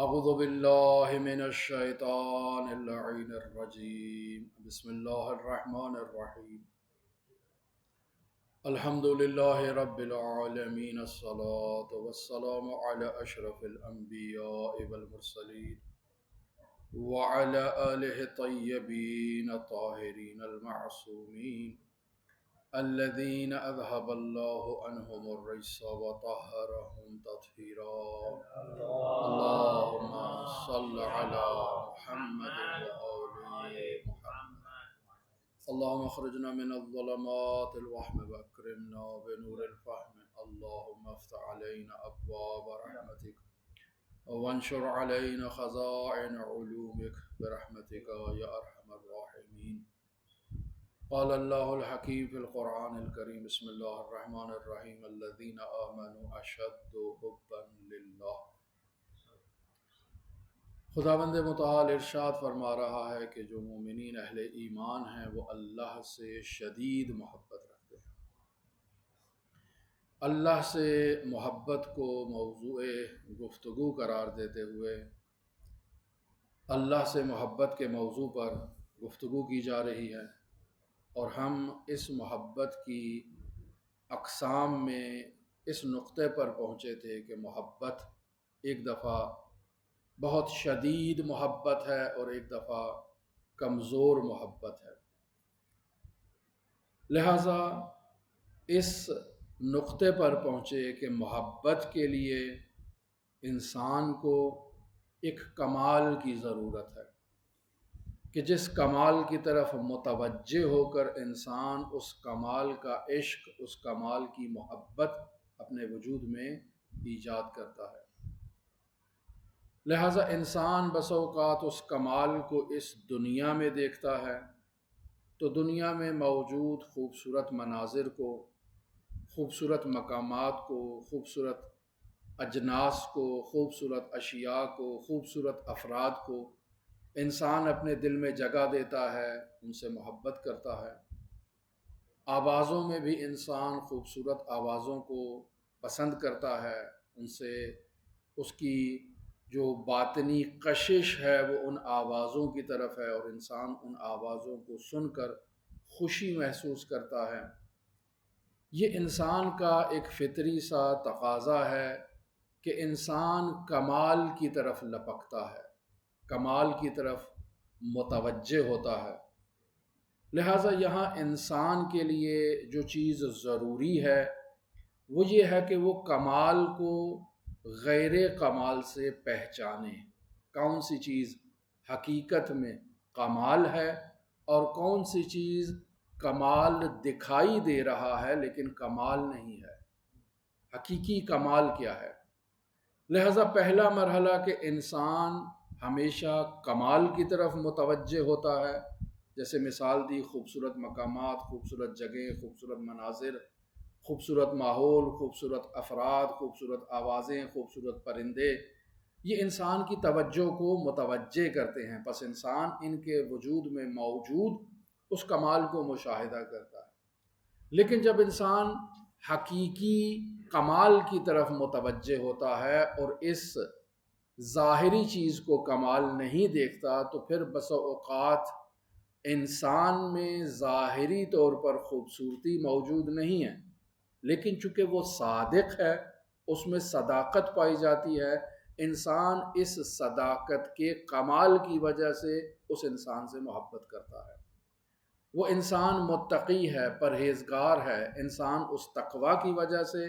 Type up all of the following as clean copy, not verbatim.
اعوذ باللہ من الشیطان اللعین الرجیم بسم اللہ الرحمن الرحیم الحمد للہ رب العالمین الصلاة والسلام علی اشرف الانبیاء والمرسلین وعلى آلہ الطیبین الطاہرین المعصومین الذين أذهب الله عنهم الرجس وطهرهم تطهيرا اللهم صل على محمد وآل محمد اللهم اخرجنا من الظلمات الوهم واكرمنا بنور الفهم اللهم افتح علينا أبواب رحمتك وانشر علينا خزائن علومك برحمتك يا أرحم الراحمين قال اللہ الحکیم فی القرآن الکریم بسم اللہ الرحمن الرحیم الذین آمنوا اشد حبا للہ۔ خداوند متعال ارشاد فرما رہا ہے کہ جو مومنین اہل ایمان ہیں وہ اللہ سے شدید محبت رکھتے ہیں۔ اللہ سے محبت کو موضوع گفتگو قرار دیتے ہوئے اللہ سے محبت کے موضوع پر گفتگو کی جا رہی ہے، اور ہم اس محبت کی اقسام میں اس نقطے پر پہنچے تھے کہ محبت ایک دفعہ بہت شدید محبت ہے اور ایک دفعہ کمزور محبت ہے۔ لہٰذا اس نقطے پر پہنچے کہ محبت کے لیے انسان کو ایک کمال کی ضرورت ہے کہ جس کمال کی طرف متوجہ ہو کر انسان اس کمال کا عشق، اس کمال کی محبت اپنے وجود میں ایجاد کرتا ہے۔ لہٰذا انسان بس اوقات اس کمال کو اس دنیا میں دیکھتا ہے تو دنیا میں موجود خوبصورت مناظر کو، خوبصورت مقامات کو، خوبصورت اجناس کو، خوبصورت اشیاء کو، خوبصورت افراد کو انسان اپنے دل میں جگہ دیتا ہے، ان سے محبت کرتا ہے۔ آوازوں میں بھی انسان خوبصورت آوازوں کو پسند کرتا ہے، ان سے اس کی جو باطنی کشش ہے وہ ان آوازوں کی طرف ہے، اور انسان ان آوازوں کو سن کر خوشی محسوس کرتا ہے۔ یہ انسان کا ایک فطری سا تقاضا ہے کہ انسان کمال کی طرف لپکتا ہے، کمال کی طرف متوجہ ہوتا ہے۔ لہٰذا یہاں انسان کے لیے جو چیز ضروری ہے وہ یہ ہے کہ وہ کمال کو غیر کمال سے پہچانے، کون سی چیز حقیقت میں کمال ہے اور کون سی چیز کمال دکھائی دے رہا ہے لیکن کمال نہیں ہے، حقیقی کمال کیا ہے۔ لہٰذا پہلا مرحلہ کہ انسان ہمیشہ کمال کی طرف متوجہ ہوتا ہے، جیسے مثال دی خوبصورت مقامات، خوبصورت جگہیں، خوبصورت مناظر، خوبصورت ماحول، خوبصورت افراد، خوبصورت آوازیں، خوبصورت پرندے، یہ انسان کی توجہ کو متوجہ کرتے ہیں، پس انسان ان کے وجود میں موجود اس کمال کو مشاہدہ کرتا ہے۔ لیکن جب انسان حقیقی کمال کی طرف متوجہ ہوتا ہے اور اس ظاہری چیز کو کمال نہیں دیکھتا تو پھر بسا اوقات انسان میں ظاہری طور پر خوبصورتی موجود نہیں ہے، لیکن چونکہ وہ صادق ہے، اس میں صداقت پائی جاتی ہے، انسان اس صداقت کے کمال کی وجہ سے اس انسان سے محبت کرتا ہے۔ وہ انسان متقی ہے، پرہیزگار ہے، انسان اس تقوی کی وجہ سے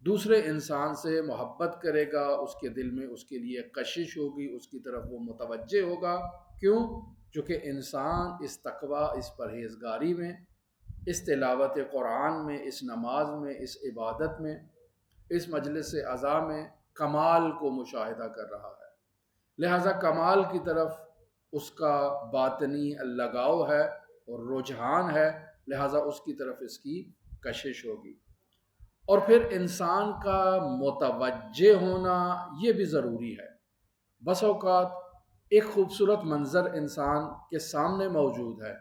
دوسرے انسان سے محبت کرے گا، اس کے دل میں اس کے لیے کشش ہوگی، اس کی طرف وہ متوجہ ہوگا۔ کیوں؟ چونکہ انسان اس تقوی، اس پرہیزگاری میں، اس تلاوت قرآن میں، اس نماز میں، اس عبادت میں، اس مجلس عزا میں کمال کو مشاہدہ کر رہا ہے۔ لہٰذا کمال کی طرف اس کا باطنی لگاؤ ہے اور رجحان ہے، لہٰذا اس کی طرف اس کی کشش ہوگی۔ اور پھر انسان کا متوجہ ہونا یہ بھی ضروری ہے۔ بس اوقات ایک خوبصورت منظر انسان کے سامنے موجود ہے،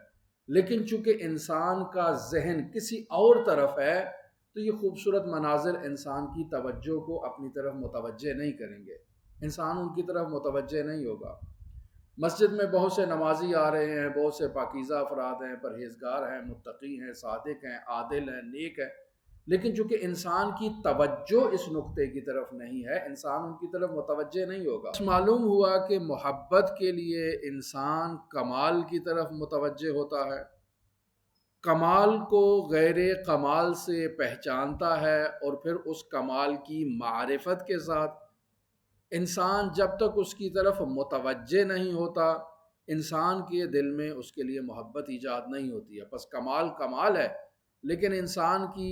لیکن چونکہ انسان کا ذہن کسی اور طرف ہے تو یہ خوبصورت مناظر انسان کی توجہ کو اپنی طرف متوجہ نہیں کریں گے۔ انسان ان کی طرف متوجہ نہیں ہوگا۔ مسجد میں بہت سے نمازی آ رہے ہیں، بہت سے پاکیزہ افراد ہیں، پرہیزگار ہیں، متقی ہیں، صادق ہیں، عادل ہیں، نیک ہیں، لیکن چونکہ انسان کی توجہ اس نقطے کی طرف نہیں ہے، انسان ان کی طرف متوجہ نہیں ہوگا۔ معلوم ہوا کہ محبت کے لیے انسان کمال کی طرف متوجہ ہوتا ہے، کمال کو غیر کمال سے پہچانتا ہے، اور پھر اس کمال کی معرفت کے ساتھ انسان جب تک اس کی طرف متوجہ نہیں ہوتا، انسان کے دل میں اس کے لیے محبت ایجاد نہیں ہوتی ہے۔ پس کمال کمال ہے، لیکن انسان کی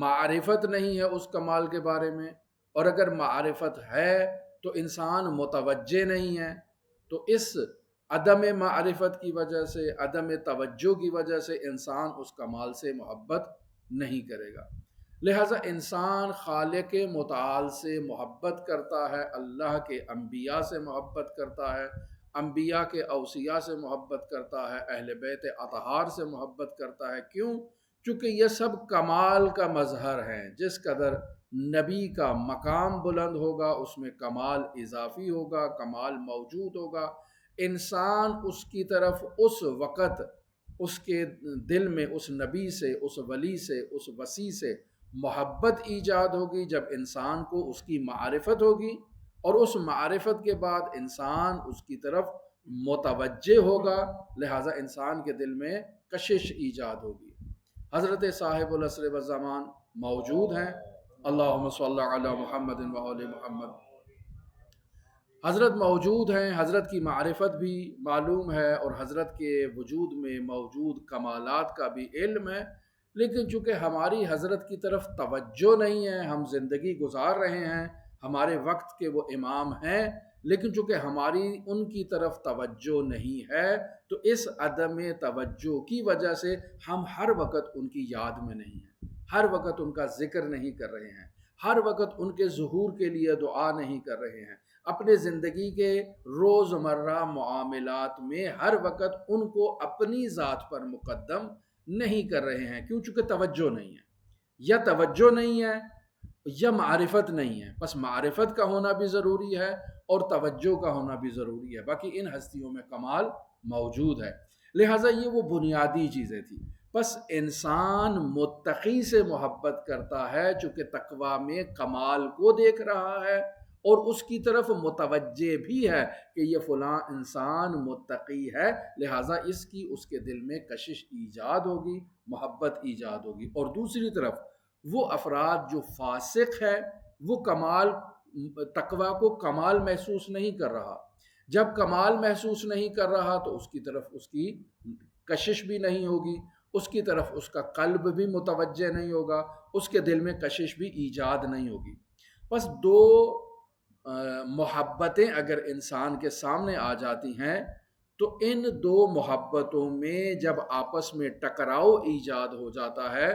معرفت نہیں ہے اس کمال کے بارے میں، اور اگر معرفت ہے تو انسان متوجہ نہیں ہے، تو اس عدم معرفت کی وجہ سے، عدم توجہ کی وجہ سے انسان اس کمال سے محبت نہیں کرے گا۔ لہٰذا انسان خالق متعال سے محبت کرتا ہے، اللہ کے انبیاء سے محبت کرتا ہے، انبیاء کے اوصیاء سے محبت کرتا ہے، اہل بیت اطہار سے محبت کرتا ہے۔ کیوں؟ چونکہ یہ سب کمال کا مظہر ہیں۔ جس قدر نبی کا مقام بلند ہوگا اس میں کمال اضافی ہوگا، کمال موجود ہوگا۔ انسان اس کی طرف اس وقت اس کے دل میں اس نبی سے، اس ولی سے، اس وصی سے محبت ایجاد ہوگی جب انسان کو اس کی معرفت ہوگی، اور اس معرفت کے بعد انسان اس کی طرف متوجہ ہوگا، لہٰذا انسان کے دل میں کشش ایجاد ہوگی۔ حضرت صاحب العصر والزمان موجود ہیں، اللہم صلی علی محمد و آل محمد۔ حضرت موجود ہیں، حضرت کی معرفت بھی معلوم ہے، اور حضرت کے وجود میں موجود کمالات کا بھی علم ہے، لیکن چونکہ ہماری حضرت کی طرف توجہ نہیں ہے، ہم زندگی گزار رہے ہیں، ہمارے وقت کے وہ امام ہیں، لیکن چونکہ ہماری ان کی طرف توجہ نہیں ہے، تو اس عدم توجہ کی وجہ سے ہم ہر وقت ان کی یاد میں نہیں ہیں، ہر وقت ان کا ذکر نہیں کر رہے ہیں، ہر وقت ان کے ظہور کے لیے دعا نہیں کر رہے ہیں، اپنے زندگی کے روزمرہ معاملات میں ہر وقت ان کو اپنی ذات پر مقدم نہیں کر رہے ہیں۔ کیوں؟ چونکہ توجہ نہیں ہے، یا توجہ نہیں ہے یا معرفت نہیں ہے۔ بس معرفت کا ہونا بھی ضروری ہے اور توجہ کا ہونا بھی ضروری ہے، باقی ان ہستیوں میں کمال موجود ہے۔ لہٰذا یہ وہ بنیادی چیزیں تھیں۔ بس انسان متقی سے محبت کرتا ہے چونکہ تقویٰ میں کمال کو دیکھ رہا ہے، اور اس کی طرف متوجہ بھی ہے کہ یہ فلاں انسان متقی ہے، لہٰذا اس کی اس کے دل میں کشش ایجاد ہوگی، محبت ایجاد ہوگی۔ اور دوسری طرف وہ افراد جو فاسق ہے، وہ کمال تقویٰ کو کمال محسوس نہیں کر رہا، جب کمال محسوس نہیں کر رہا تو اس کی طرف اس کی کشش بھی نہیں ہوگی، اس کی طرف اس کا قلب بھی متوجہ نہیں ہوگا، اس کے دل میں کشش بھی ایجاد نہیں ہوگی۔ بس دو محبتیں اگر انسان کے سامنے آ جاتی ہیں تو ان دو محبتوں میں جب آپس میں ٹکراؤ ایجاد ہو جاتا ہے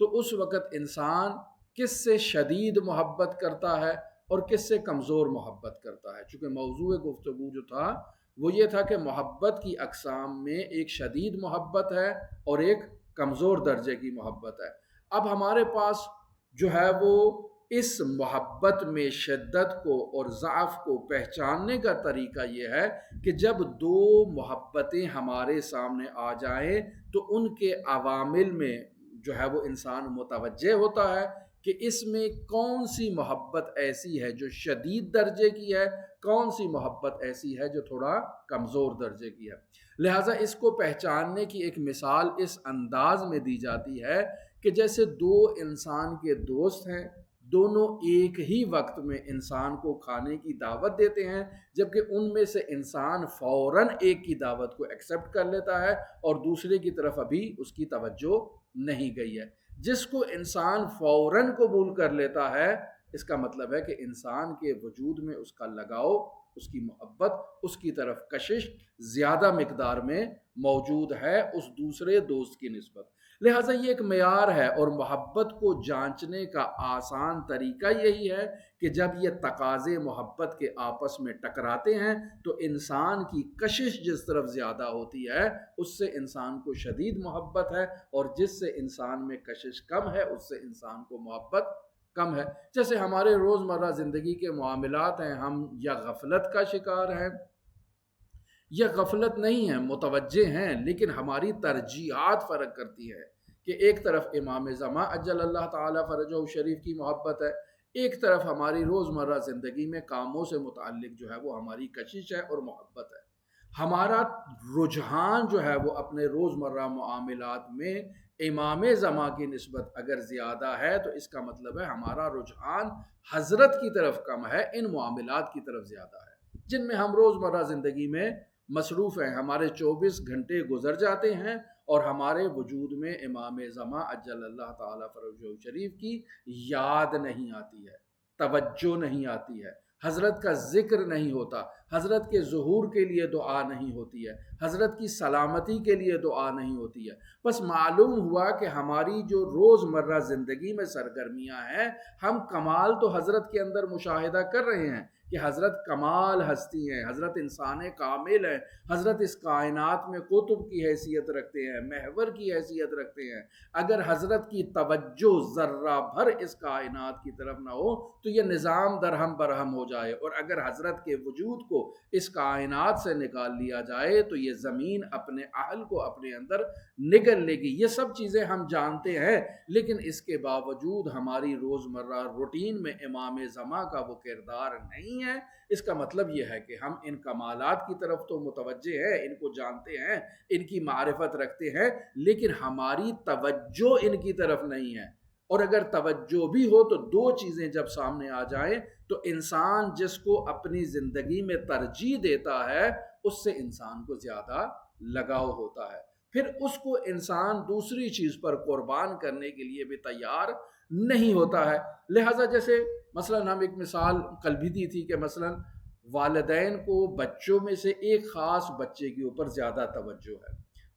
تو اس وقت انسان کس سے شدید محبت کرتا ہے اور کس سے کمزور محبت کرتا ہے۔ چونکہ موضوع گفتگو جو تھا وہ یہ تھا کہ محبت کی اقسام میں ایک شدید محبت ہے اور ایک کمزور درجے کی محبت ہے۔ اب ہمارے پاس جو ہے وہ اس محبت میں شدت کو اور ضعف کو پہچاننے کا طریقہ یہ ہے کہ جب دو محبتیں ہمارے سامنے آ جائیں تو ان کے عوامل میں جو ہے وہ انسان متوجہ ہوتا ہے کہ اس میں کون سی محبت ایسی ہے جو شدید درجے کی ہے، کون سی محبت ایسی ہے جو تھوڑا کمزور درجے کی ہے۔ لہٰذا اس کو پہچاننے کی ایک مثال اس انداز میں دی جاتی ہے کہ جیسے دو انسان کے دوست ہیں، دونوں ایک ہی وقت میں انسان کو کھانے کی دعوت دیتے ہیں، جبکہ ان میں سے انسان فوراً ایک کی دعوت کو ایکسیپٹ کر لیتا ہے اور دوسرے کی طرف ابھی اس کی توجہ نہیں گئی ہے۔ جس کو انسان فوراً قبول کر لیتا ہے اس کا مطلب ہے کہ انسان کے وجود میں اس کا لگاؤ، اس کی محبت، اس کی طرف کشش زیادہ مقدار میں موجود ہے اس دوسرے دوست کی نسبت۔ لہٰذا یہ ایک معیار ہے، اور محبت کو جانچنے کا آسان طریقہ یہی ہے کہ جب یہ تقاضے محبت کے آپس میں ٹکراتے ہیں تو انسان کی کشش جس طرف زیادہ ہوتی ہے اس سے انسان کو شدید محبت ہے، اور جس سے انسان میں کشش کم ہے اس سے انسان کو محبت کم ہے۔ جیسے ہمارے روزمرہ زندگی کے معاملات ہیں، ہم یا غفلت کا شکار ہیں یا غفلت نہیں ہیں، متوجہ ہیں، لیکن ہماری ترجیحات فرق کرتی ہے کہ ایک طرف امام زمان اجل اللہ تعالیٰ فرجہ شریف کی محبت ہے، ایک طرف ہماری روزمرہ زندگی میں کاموں سے متعلق جو ہے وہ ہماری کشش ہے اور محبت ہے۔ ہمارا رجحان جو ہے وہ اپنے روزمرہ معاملات میں امام زمان کی نسبت اگر زیادہ ہے تو اس کا مطلب ہے ہمارا رجحان حضرت کی طرف کم ہے، ان معاملات کی طرف زیادہ ہے جن میں ہم روزمرہ زندگی میں مصروف ہیں۔ ہمارے 24 گھنٹے گزر جاتے ہیں اور ہمارے وجود میں امام زمان اجل اللہ تعالیٰ فرجہ شریف کی یاد نہیں آتی ہے، توجہ نہیں آتی ہے، حضرت کا ذکر نہیں ہوتا، حضرت کے ظہور کے لیے دعا نہیں ہوتی ہے، حضرت کی سلامتی کے لیے دعا نہیں ہوتی ہے۔ بس معلوم ہوا کہ ہماری جو روزمرہ زندگی میں سرگرمیاں ہیں، ہم کمال تو حضرت کے اندر مشاہدہ کر رہے ہیں کہ حضرت کمال ہستی ہیں، حضرت انسان کامل ہیں، حضرت اس کائنات میں قطب کی حیثیت رکھتے ہیں، محور کی حیثیت رکھتے ہیں۔ اگر حضرت کی توجہ ذرہ بھر اس کائنات کی طرف نہ ہو تو یہ نظام درہم برہم ہو جائے، اور اگر حضرت کے وجود کو اس کائنات سے نکال لیا جائے تو یہ زمین اپنے اہل کو اپنے اندر نگل لے گی۔ یہ سب چیزیں ہم جانتے ہیں، لیکن اس کے باوجود ہماری روزمرہ روٹین میں امام زمان کا وہ کردار نہیں ہے۔ اس کا مطلب یہ ہے کہ ہم ان کمالات کی طرف تو متوجہ ہیں، ان کو جانتے ہیں، ان کی معرفت رکھتے ہیں، لیکن ہماری توجہ ان کی طرف نہیں ہے۔ اور اگر توجہ بھی ہو تو دو چیزیں جب سامنے آ جائیں تو انسان جس کو اپنی زندگی میں ترجیح دیتا ہے اس سے انسان کو زیادہ لگاؤ ہوتا ہے، پھر اس کو انسان دوسری چیز پر قربان کرنے کے لیے بھی تیار نہیں ہوتا ہے۔ لہٰذا جیسے مثلا ہم ایک مثال کل بھی دی تھی کہ مثلا والدین کو بچوں میں سے ایک خاص بچے کے اوپر زیادہ توجہ ہے،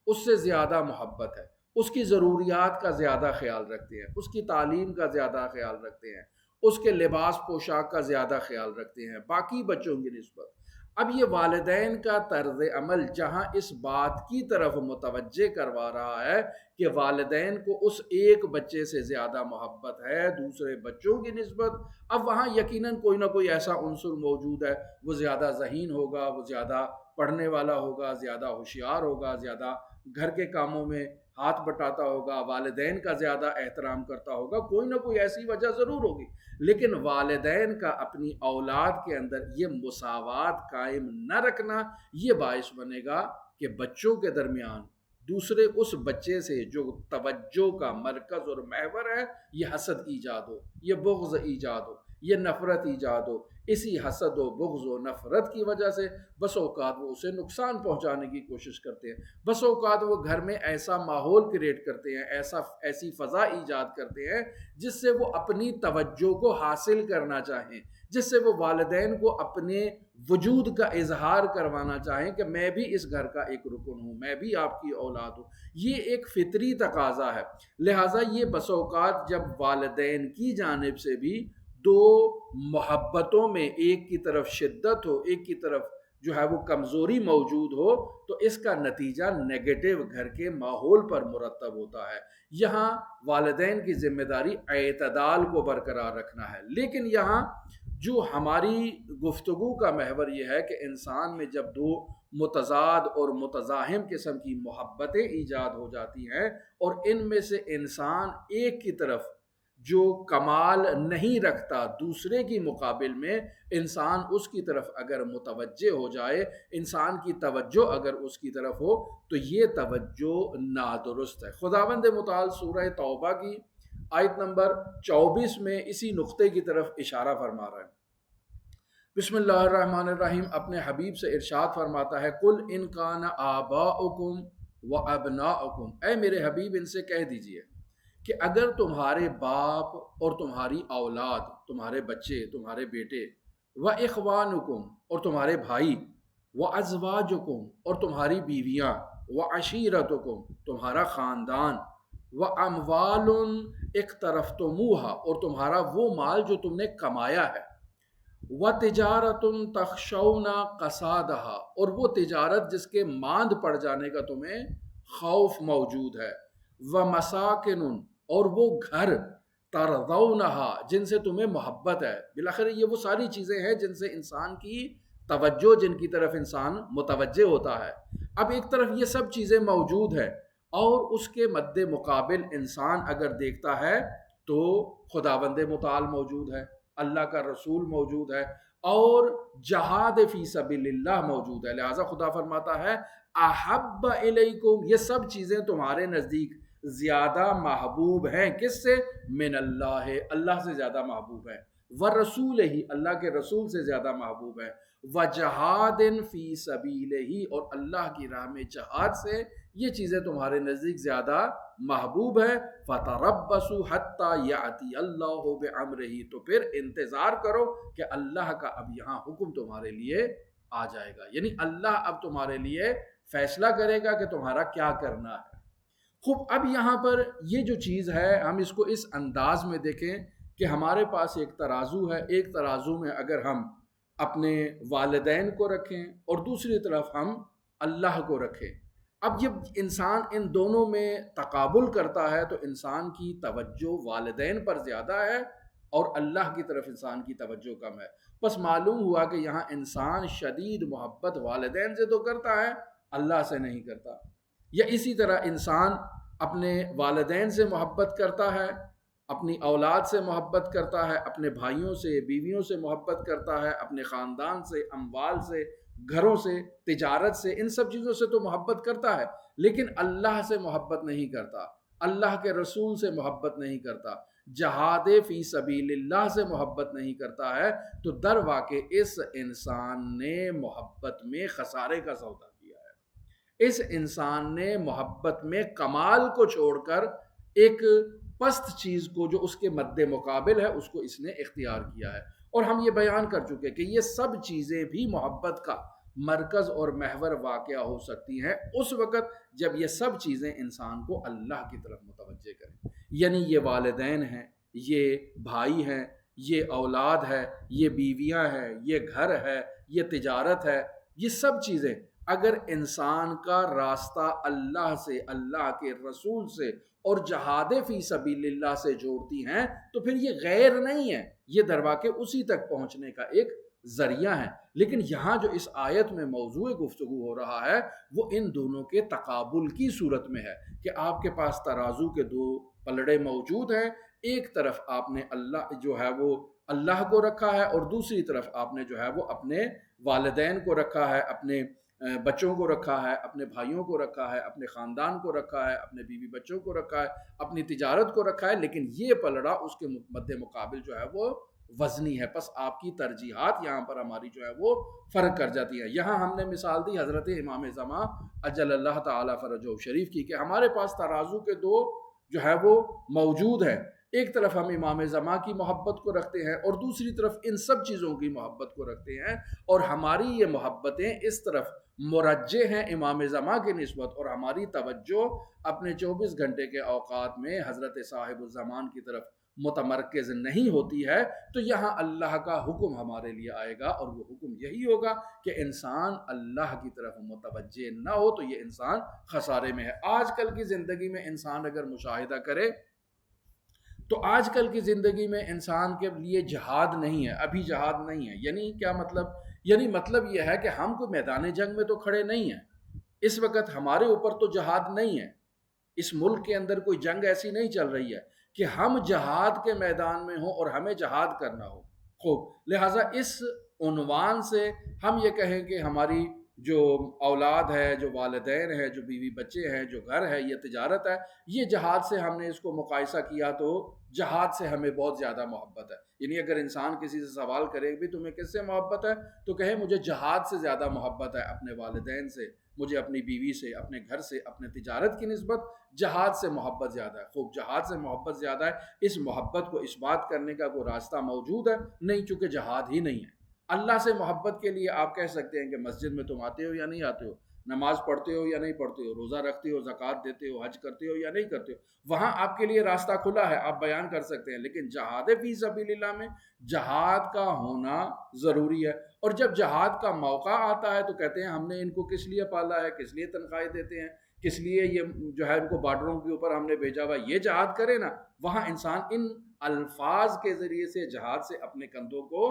اس سے زیادہ محبت ہے، اس کی ضروریات کا زیادہ خیال رکھتے ہیں، اس کی تعلیم کا زیادہ خیال رکھتے ہیں، اس کے لباس پوشاک کا زیادہ خیال رکھتے ہیں باقی بچوں کی نسبت۔ اب یہ والدین کا طرز عمل جہاں اس بات کی طرف متوجہ کروا رہا ہے کہ والدین کو اس ایک بچے سے زیادہ محبت ہے دوسرے بچوں کی نسبت، اب وہاں یقیناً کوئی نہ کوئی ایسا عنصر موجود ہے، وہ زیادہ ذہین ہوگا، وہ زیادہ پڑھنے والا ہوگا، زیادہ ہوشیار ہوگا، زیادہ گھر کے کاموں میں ہاتھ بٹاتا ہوگا، والدین کا زیادہ احترام کرتا ہوگا، کوئی نہ کوئی ایسی وجہ ضرور ہوگی۔ لیکن والدین کا اپنی اولاد کے اندر یہ مساوات قائم نہ رکھنا یہ باعث بنے گا کہ بچوں کے درمیان دوسرے اس بچے سے جو توجہ کا مرکز اور محور ہے یہ حسد ایجاد ہو، یہ بغض ایجاد ہو، یہ نفرت ایجاد ہو۔ اسی حسد و بغض و نفرت کی وجہ سے بس اوقات وہ اسے نقصان پہنچانے کی کوشش کرتے ہیں، بس اوقات وہ گھر میں ایسا ماحول کریٹ کرتے ہیں، ایسی فضا ایجاد کرتے ہیں جس سے وہ اپنی توجہ کو حاصل کرنا چاہیں، جس سے وہ والدین کو اپنے وجود کا اظہار کروانا چاہیں کہ میں بھی اس گھر کا ایک رکن ہوں، میں بھی آپ کی اولاد ہوں۔ یہ ایک فطری تقاضا ہے۔ لہٰذا یہ بس اوقات جب والدین کی جانب سے بھی دو محبتوں میں ایک کی طرف شدت ہو، ایک کی طرف جو ہے وہ کمزوری موجود ہو تو اس کا نتیجہ نیگیٹو گھر کے ماحول پر مرتب ہوتا ہے۔ یہاں والدین کی ذمہ داری اعتدال کو برقرار رکھنا ہے، لیکن یہاں جو ہماری گفتگو کا محور یہ ہے کہ انسان میں جب دو متضاد اور متزاحم قسم کی محبتیں ایجاد ہو جاتی ہیں اور ان میں سے انسان ایک کی طرف جو کمال نہیں رکھتا دوسرے کی مقابل میں انسان اس کی طرف اگر متوجہ ہو جائے، انسان کی توجہ اگر اس کی طرف ہو تو یہ توجہ نادرست ہے۔ خداوند متعال سورہ توبہ کی آیت نمبر 24 میں اسی نقطے کی طرف اشارہ فرما رہا ہے۔ بسم اللہ الرحمن الرحیم، اپنے حبیب سے ارشاد فرماتا ہے قُلْ إِنْ كَانَ آبَاؤُكُمْ وَأَبْنَاؤُكُمْ، اے میرے حبیب ان سے کہہ دیجئے کہ اگر تمہارے باپ اور تمہاری اولاد، تمہارے بچے، تمہارے بیٹے، وَإِخْوَانُكُمْ اور تمہارے بھائی، وَأَزْوَاجُكُمْ اور تمہاری بیویاں، وَعَشِيرَتُكُمْ تمہارا خاندان، وَأَمْوَالٌ اقْتَرَفْتُمُوهَا اور تمہارا وہ مال جو تم نے کمایا ہے، وَتِجَارَةٌ تَخْشَوْنَ كَسَادَهَا اور وہ تجارت جس کے ماند پڑ جانے کا تمہیں خوف موجود ہے، وَمَسَاكِنٌ اور وہ گھر ترضونہا جن سے تمہیں محبت ہے. بالآخر یہ وہ ساری چیزیں ہیں جن سے انسان کی توجہ، جن کی طرف انسان متوجہ ہوتا ہے. اب ایک طرف یہ سب چیزیں موجود ہیں اور اس کے مد مقابل انسان اگر دیکھتا ہے تو خداوند متعال موجود ہے، اللہ کا رسول موجود ہے اور جہاد فی سبیل اللہ موجود ہے. لہٰذا خدا فرماتا ہے احب الیکم، یہ سب چیزیں تمہارے نزدیک زیادہ محبوب ہیں. کس سے؟ من اللہ، اللہ سے زیادہ محبوب ہے. ورسول ہی، اللہ کے رسول سے زیادہ محبوب ہے. وجہاد فی سبیلہ، اور اللہ کی راہ میں جہاد سے یہ چیزیں تمہارے نزدیک زیادہ محبوب ہے. فتربصوا حتی یأتی اللہ بامرہ، تو پھر انتظار کرو کہ اللہ کا اب یہاں حکم تمہارے لیے آ جائے گا. یعنی اللہ اب تمہارے لیے فیصلہ کرے گا کہ تمہارا کیا کرنا ہے. خوب، اب یہاں پر یہ جو چیز ہے ہم اس کو اس انداز میں دیکھیں کہ ہمارے پاس ایک ترازو ہے. ایک ترازو میں اگر ہم اپنے والدین کو رکھیں اور دوسری طرف ہم اللہ کو رکھیں. اب جب انسان ان دونوں میں تقابل کرتا ہے تو انسان کی توجہ والدین پر زیادہ ہے اور اللہ کی طرف انسان کی توجہ کم ہے. بس معلوم ہوا کہ یہاں انسان شدید محبت والدین سے تو کرتا ہے، اللہ سے نہیں کرتا. یا اسی طرح انسان اپنے والدین سے محبت کرتا ہے، اپنی اولاد سے محبت کرتا ہے، اپنے بھائیوں سے، بیویوں سے محبت کرتا ہے، اپنے خاندان سے، اموال سے، گھروں سے، تجارت سے، ان سب چیزوں سے تو محبت کرتا ہے، لیکن اللہ سے محبت نہیں کرتا، اللہ کے رسول سے محبت نہیں کرتا، جہاد فی سبیل اللہ سے محبت نہیں کرتا ہے. تو در واقع اس انسان نے محبت میں خسارے کا سودا کیا ہے. اس انسان نے محبت میں کمال کو چھوڑ کر ایک پست چیز کو جو اس کے مد مقابل ہے اس کو اس نے اختیار کیا ہے. اور ہم یہ بیان کر چکے کہ یہ سب چیزیں بھی محبت کا مرکز اور محور واقعہ ہو سکتی ہیں اس وقت جب یہ سب چیزیں انسان کو اللہ کی طرف متوجہ کریں. یعنی یہ والدین ہیں، یہ بھائی ہیں، یہ اولاد ہے، یہ بیویاں ہیں، یہ گھر ہے، یہ تجارت ہے، یہ سب چیزیں اگر انسان کا راستہ اللہ سے، اللہ کے رسول سے اور جہاد فی سبیل اللہ سے جوڑتی ہیں تو پھر یہ غیر نہیں ہے، یہ درواقع اسی تک پہنچنے کا ایک ذریعہ ہے. لیکن یہاں جو اس آیت میں موضوع گفتگو ہو رہا ہے وہ ان دونوں کے تقابل کی صورت میں ہے کہ آپ کے پاس ترازو کے دو پلڑے موجود ہیں. ایک طرف آپ نے اللہ جو ہے وہ اللہ کو رکھا ہے اور دوسری طرف آپ نے جو ہے وہ اپنے والدین کو رکھا ہے، اپنے بچوں کو رکھا ہے، اپنے بھائیوں کو رکھا ہے، اپنے خاندان کو رکھا ہے، اپنے بیوی بچوں کو رکھا ہے، اپنی تجارت کو رکھا ہے. لیکن یہ پلڑا اس کے مد مقابل جو ہے وہ وزنی ہے. پس آپ کی ترجیحات یہاں پر ہماری جو ہے وہ فرق کر جاتی ہے. یہاں ہم نے مثال دی حضرت امام زمان اجل اللہ تعالی فرجہ شریف کی کہ ہمارے پاس ترازو کے دو جو ہے وہ موجود ہے. ایک طرف ہم امام زمان کی محبت کو رکھتے ہیں اور دوسری طرف ان سب چیزوں کی محبت کو رکھتے ہیں اور ہماری یہ محبتیں اس طرف مرجح ہیں امام زمان کی نسبت اور ہماری توجہ اپنے 24 گھنٹے کے اوقات میں حضرت صاحب الزمان کی طرف متمرکز نہیں ہوتی ہے. تو یہاں اللہ کا حکم ہمارے لیے آئے گا اور وہ حکم یہی ہوگا کہ انسان اللہ کی طرف متوجہ نہ ہو تو یہ انسان خسارے میں ہے. آج کل کی زندگی میں انسان اگر مشاہدہ کرے تو آج کل کی زندگی میں انسان کے لیے جہاد نہیں ہے، ابھی جہاد نہیں ہے. یعنی کیا مطلب؟ یعنی مطلب یہ ہے کہ ہم کوئی میدان جنگ میں تو کھڑے نہیں ہیں اس وقت، ہمارے اوپر تو جہاد نہیں ہے، اس ملک کے اندر کوئی جنگ ایسی نہیں چل رہی ہے کہ ہم جہاد کے میدان میں ہوں اور ہمیں جہاد کرنا ہو. خوب، لہٰذا اس عنوان سے ہم یہ کہیں کہ ہماری جو اولاد ہے، جو والدین ہے، جو بیوی بچے ہیں، جو گھر ہے، یہ تجارت ہے، یہ جہاد سے ہم نے اس کو مقایسہ کیا تو جہاد سے ہمیں بہت زیادہ محبت ہے. یعنی اگر انسان کسی سے سوال کرے بھی تمہیں کس سے محبت ہے تو کہے مجھے جہاد سے زیادہ محبت ہے، اپنے والدین سے، مجھے اپنی بیوی سے، اپنے گھر سے، اپنے تجارت کی نسبت جہاد سے محبت زیادہ ہے. خوب، جہاد سے محبت زیادہ ہے. اس محبت کو اس بات کرنے کا کوئی راستہ موجود ہے نہیں، چونکہ جہاد ہی نہیں ہے. اللہ سے محبت کے لیے آپ کہہ سکتے ہیں کہ مسجد میں تم آتے ہو یا نہیں آتے ہو، نماز پڑھتے ہو یا نہیں پڑھتے ہو، روزہ رکھتے ہو، زکوٰۃ دیتے ہو، حج کرتے ہو یا نہیں کرتے ہو، وہاں آپ کے لیے راستہ کھلا ہے، آپ بیان کر سکتے ہیں. لیکن جہاد فی سبیل اللہ میں جہاد کا ہونا ضروری ہے. اور جب جہاد کا موقع آتا ہے تو کہتے ہیں ہم نے ان کو کس لیے پالا ہے، کس لیے تنخواہیں دیتے ہیں، کس لیے یہ جو ہے ان کو بارڈروں کے اوپر ہم نے بھیجا ہوا، یہ جہاد کرے نا. وہاں انسان ان الفاظ کے ذریعے سے جہاد سے اپنے کندھوں کو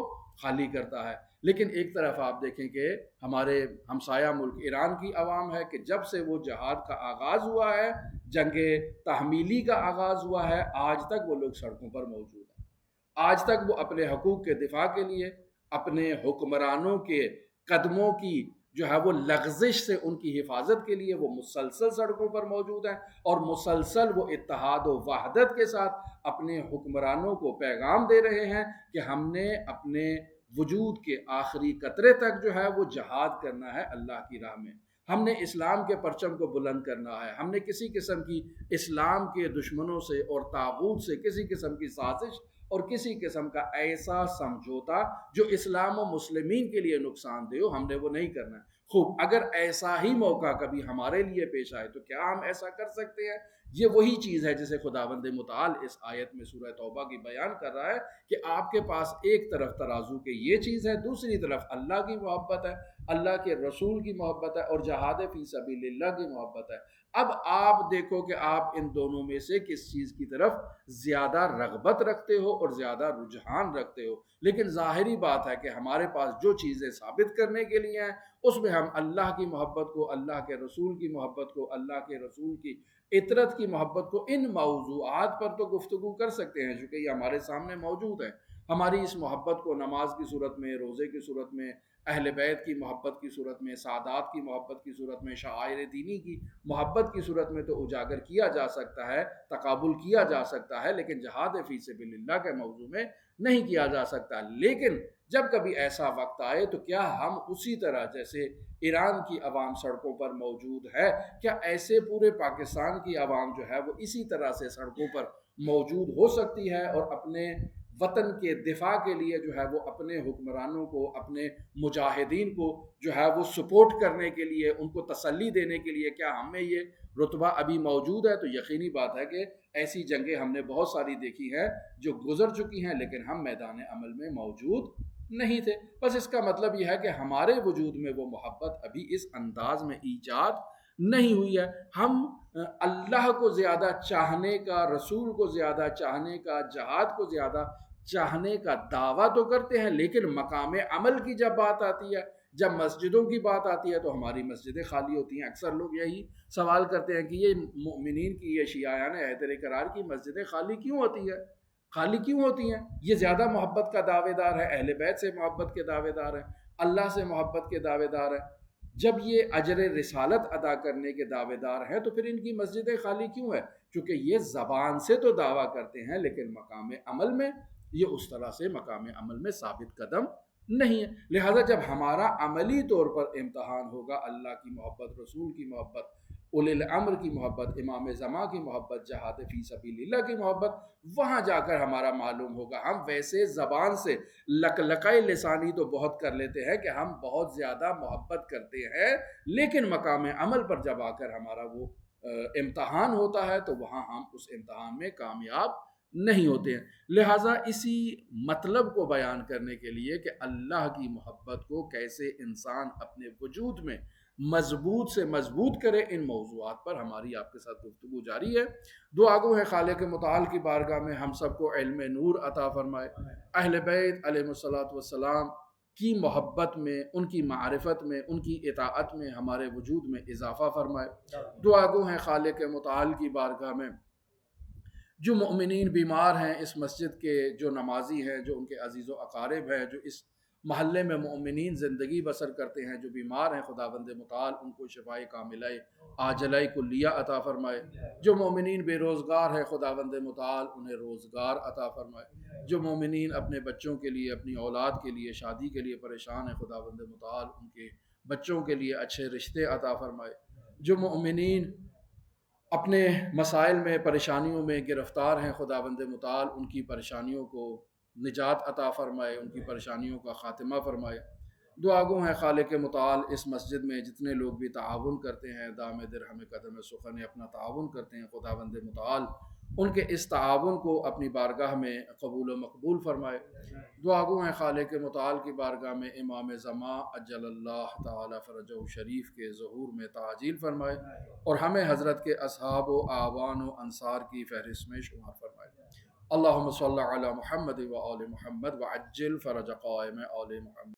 خالی کرتا ہے۔ لیکن ایک طرف آپ دیکھیں کہ ہمارے ہمسایہ ملک ایران کی عوام ہے کہ جب سے وہ جہاد کا آغاز ہوا ہے، جنگ تحمیلی کا آغاز ہوا ہے، آج تک وہ لوگ سڑکوں پر موجود ہیں۔ آج تک وہ اپنے حقوق کے دفاع کے لیے، اپنے حکمرانوں کے قدموں کی جو ہے وہ لغزش سے ان کی حفاظت کے لیے وہ مسلسل سڑکوں پر موجود ہیں، اور مسلسل وہ اتحاد و وحدت کے ساتھ اپنے حکمرانوں کو پیغام دے رہے ہیں کہ ہم نے اپنے وجود کے آخری قطرے تک جو ہے وہ جہاد کرنا ہے اللہ کی راہ میں، ہم نے اسلام کے پرچم کو بلند کرنا ہے، ہم نے کسی قسم کی اسلام کے دشمنوں سے اور طاغوت سے کسی قسم کی سازش اور کسی قسم کا ایسا سمجھوتا جو اسلام و مسلمین کے لیے نقصان دہ ہو، ہم نے وہ نہیں کرنا ہے۔ خوب، اگر ایسا ہی موقع کبھی ہمارے لیے پیش آئے تو کیا ہم ایسا کر سکتے ہیں؟ یہ وہی چیز ہے جسے خداوند متعال اس آیت میں سورہ توبہ کی بیان کر رہا ہے کہ آپ کے پاس ایک طرف ترازو کے یہ چیز ہے، دوسری طرف اللہ کی محبت ہے، اللہ کے رسول کی محبت ہے، اور جہاد فی سبیل اللہ کی محبت ہے۔ اب آپ دیکھو کہ آپ ان دونوں میں سے کس چیز کی طرف زیادہ رغبت رکھتے ہو اور زیادہ رجحان رکھتے ہو۔ لیکن ظاہری بات ہے کہ ہمارے پاس جو چیزیں ثابت کرنے کے لیے ہیں اس میں ہم اللہ کی محبت کو، اللہ کے رسول کی محبت کو، اللہ کے رسول کی اطرت کی محبت کو، ان موضوعات پر تو گفتگو کر سکتے ہیں چونکہ یہ ہمارے سامنے موجود ہے۔ ہماری اس محبت کو نماز کی صورت میں، روزے کی صورت میں، اہل بیت کی محبت کی صورت میں، سادات کی محبت کی صورت میں، شعائر دینی کی محبت کی صورت میں تو اجاگر کیا جا سکتا ہے، تقابل کیا جا سکتا ہے، لیکن جہاد فی سبیل اللہ کے موضوع میں نہیں کیا جا سکتا۔ لیکن جب کبھی ایسا وقت آئے تو کیا ہم اسی طرح جیسے ایران کی عوام سڑکوں پر موجود ہے، کیا ایسے پورے پاکستان کی عوام جو ہے وہ اسی طرح سے سڑکوں پر موجود ہو سکتی ہے اور اپنے وطن کے دفاع کے لیے جو ہے وہ اپنے حکمرانوں کو، اپنے مجاہدین کو جو ہے وہ سپورٹ کرنے کے لیے، ان کو تسلی دینے کے لیے کیا ہم میں یہ رتبہ ابھی موجود ہے؟ تو یقینی بات ہے کہ ایسی جنگیں ہم نے بہت ساری دیکھی ہیں جو گزر چکی ہیں، لیکن ہم میدان عمل میں موجود نہیں تھے۔ بس اس کا مطلب یہ ہے کہ ہمارے وجود میں وہ محبت ابھی اس انداز میں ایجاد نہیں ہوئی ہے۔ ہم اللہ کو زیادہ چاہنے کا، رسول کو زیادہ چاہنے کا، جہاد کو زیادہ چاہنے کا دعویٰ تو کرتے ہیں، لیکن مقام عمل کی جب بات آتی ہے، جب مسجدوں کی بات آتی ہے تو ہماری مسجدیں خالی ہوتی ہیں۔ اکثر لوگ یہی سوال کرتے ہیں کہ یہ مومنین کی، یہ شیعیان حیدر قرار کی مسجدیں خالی کیوں ہوتی ہے؟ خالی کیوں ہوتی ہیں؟ یہ زیادہ محبت کا دعوے دار ہے، اہل بیت سے محبت کے دعوے دار ہیں، اللہ سے محبت کے دعوے دار ہیں۔ جب یہ اجر رسالت ادا کرنے کے دعوے دار ہیں تو پھر ان کی مسجدیں خالی کیوں ہیں؟ کیونکہ یہ زبان سے تو دعویٰ کرتے ہیں لیکن مقام عمل میں یہ اس طرح سے مقام عمل میں ثابت قدم نہیں ہے۔ لہذا جب ہمارا عملی طور پر امتحان ہوگا، اللہ کی محبت، رسول کی محبت، اولی الامر کی محبت، امام زمان کی محبت، جہاد فی سبیل اللہ کی محبت، وہاں جا کر ہمارا معلوم ہوگا۔ ہم ویسے زبان سے لقلقۂ لسانی تو بہت کر لیتے ہیں کہ ہم بہت زیادہ محبت کرتے ہیں، لیکن مقام عمل پر جب آ کر ہمارا وہ امتحان ہوتا ہے تو وہاں ہم اس امتحان میں کامیاب نہیں ہوتے ہیں۔ لہٰذا اسی مطلب کو بیان کرنے کے لیے کہ اللہ کی محبت کو کیسے انسان اپنے وجود میں مضبوط سے مضبوط کرے، ان موضوعات پر ہماری آپ کے ساتھ گفتگو جاری ہے۔ دعا گو ہے خالق متعال کی بارگاہ میں ہم سب کو علم نور عطا فرمائے، اہل بیت علیہ الصلوۃ والسلام کی محبت میں، ان کی معرفت میں، ان کی اطاعت میں ہمارے وجود میں اضافہ فرمائے۔ دعا گو ہے خالق متعال کی بارگاہ میں جو مؤمنین بیمار ہیں اس مسجد کے، جو نمازی ہیں، جو ان کے عزیز و اقارب ہیں، جو اس محلے میں مؤمنین زندگی بسر کرتے ہیں، جو بیمار ہیں، خداوند متعال ان کو شفائے کاملہ عاجلہ کلیہ عطا فرمائے۔ جو مومنین بے روزگار ہیں، خداوند متعال انہیں روزگار عطا فرمائے۔ جو مومنین اپنے بچوں کے لیے، اپنی اولاد کے لیے، شادی کے لیے پریشان ہیں، خداوند متعال ان کے بچوں کے لیے اچھے رشتے عطا فرمائے۔ جو مومنین اپنے مسائل میں، پریشانیوں میں گرفتار ہیں، خداوند متعال ان کی پریشانیوں کو نجات عطا فرمائے، ان کی پریشانیوں کا خاتمہ فرمائے۔ دعا گو ہیں خالق متعال اس مسجد میں جتنے لوگ بھی تعاون کرتے ہیں، دام درہم قدم سخن اپنا تعاون کرتے ہیں، خداوند متعال ان کے اس تعاون کو اپنی بارگاہ میں قبول و مقبول فرمائے۔ دعا گو ہیں خالق متعال کی بارگاہ میں امام زمان اجل اللہ تعالی فرجہ شریف کے ظہور میں تعجیل فرمائے اور ہمیں حضرت کے اصحاب و اعوان و انصار کی فہرست میں شمار فرمائے۔ اللہم صلی علی محمد و آل محمد وعجل فرج قائم آل محمد.